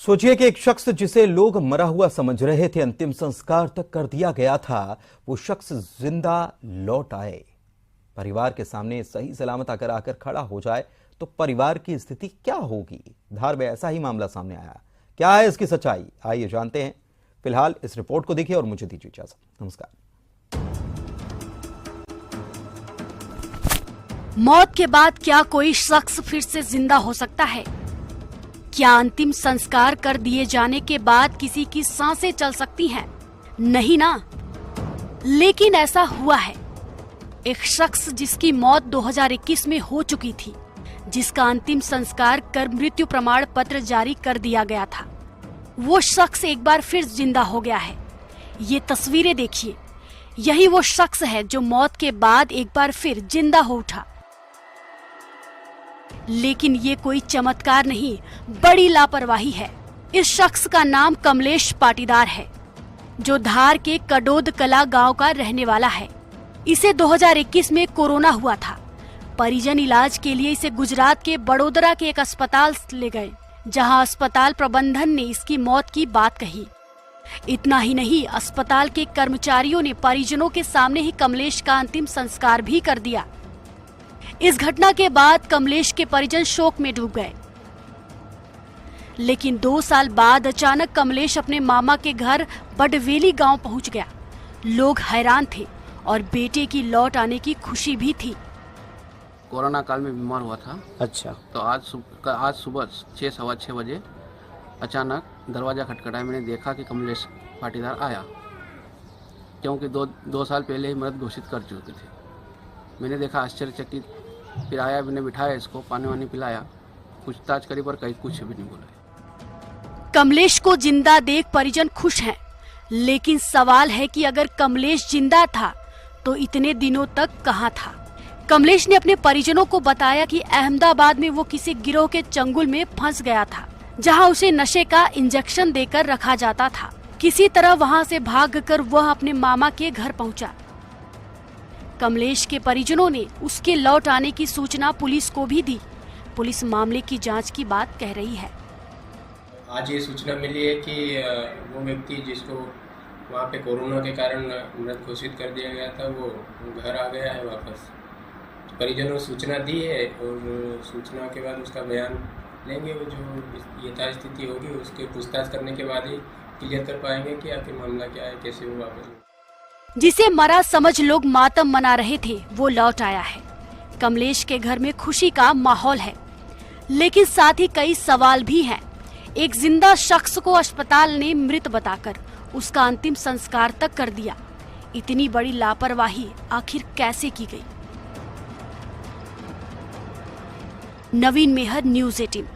सोचिए कि एक शख्स जिसे लोग मरा हुआ समझ रहे थे अंतिम संस्कार तक कर दिया गया था, वो शख्स जिंदा लौट आए। परिवार के सामने सही सलामत अगर आकर खड़ा हो जाए तो परिवार की स्थिति क्या होगी। धार में ऐसा ही मामला सामने आया। क्या है इसकी सच्चाई, आइए जानते हैं। फिलहाल इस रिपोर्ट को देखिए और मुझे दीजिए इजाजत। नमस्कार। मौत के बाद क्या कोई शख्स फिर से जिंदा हो सकता है? क्या अंतिम संस्कार कर दिए जाने के बाद किसी की सांसें चल सकती हैं? नहीं ना। लेकिन ऐसा हुआ है। एक शख्स जिसकी मौत 2021 में हो चुकी थी, जिसका अंतिम संस्कार कर मृत्यु प्रमाण पत्र जारी कर दिया गया था, वो शख्स एक बार फिर जिंदा हो गया है। ये तस्वीरें देखिए, यही वो शख्स है जो मौत के बाद एक बार फिर जिंदा हो उठा। लेकिन ये कोई चमत्कार नहीं, बड़ी लापरवाही है। इस शख्स का नाम कमलेश पाटीदार है, जो धार के कडोद कला गांव का रहने वाला है। इसे 2021 में कोरोना हुआ था। परिजन इलाज के लिए इसे गुजरात के बड़ोदरा के एक अस्पताल ले गए, जहां अस्पताल प्रबंधन ने इसकी मौत की बात कही। इतना ही नहीं, अस्पताल के कर्मचारियों ने परिजनों के सामने ही कमलेश का अंतिम संस्कार भी कर दिया। इस घटना के बाद कमलेश के परिजन शोक में डूब गए। लेकिन 2 साल बाद अचानक कमलेश अपने मामा के घर बडवेली गांव पहुंच गया। लोग हैरान थे और बेटे की लौट आने की खुशी भी थी। कोरोना काल में बीमार हुआ था। अच्छा। तो आज सुबह 6 सवा 6 बजे अचानक दरवाज़ा खटखटाया। मैंने देखा कि कमलेश पाटीदार आया, क्योंकि दो साल पहले ही मृत घोषित कर चुके थे। मैंने देखा, आश्चर्यचकित। फिर आया, मैंने बिठाया, इसको पानी वानी पिलाया, पूछताछ करी पर कहीं कुछ भी नहीं बोला। कमलेश को जिंदा देख परिजन खुश हैं, लेकिन सवाल है कि अगर कमलेश जिंदा था तो इतने दिनों तक कहां था? कमलेश ने अपने परिजनों को बताया कि अहमदाबाद में वो किसी गिरोह के चंगुल में फंस गया था, जहां उसे नशे का इंजेक्शन देकर रखा जाता था। किसी तरह वहां से भागकर वह अपने मामा के घर पहुंचा। कमलेश के परिजनों ने उसके लौट आने की सूचना पुलिस को भी दी। पुलिस मामले की जांच की बात कह रही है। आज ये सूचना मिली है कि वो व्यक्ति जिसको वहाँ पे कोरोना के कारण मृत घोषित कर दिया गया था, वो घर आ गया है वापस। परिजनों ने सूचना दी है और सूचना के बाद उसका बयान लेंगे। वो जो यथास्थिति होगी उसके पूछताछ करने के बाद ही क्लियर कर पाएंगे कि आखिर मामला क्या है, कैसे वो वापस। जिसे मरा समझ लोग मातम मना रहे थे, वो लौट आया है। कमलेश के घर में खुशी का माहौल है, लेकिन साथ ही कई सवाल भी हैं। एक जिंदा शख्स को अस्पताल ने मृत बताकर उसका अंतिम संस्कार तक कर दिया। इतनी बड़ी लापरवाही आखिर कैसे की गई? नवीन मेहर, न्यूज़ 18।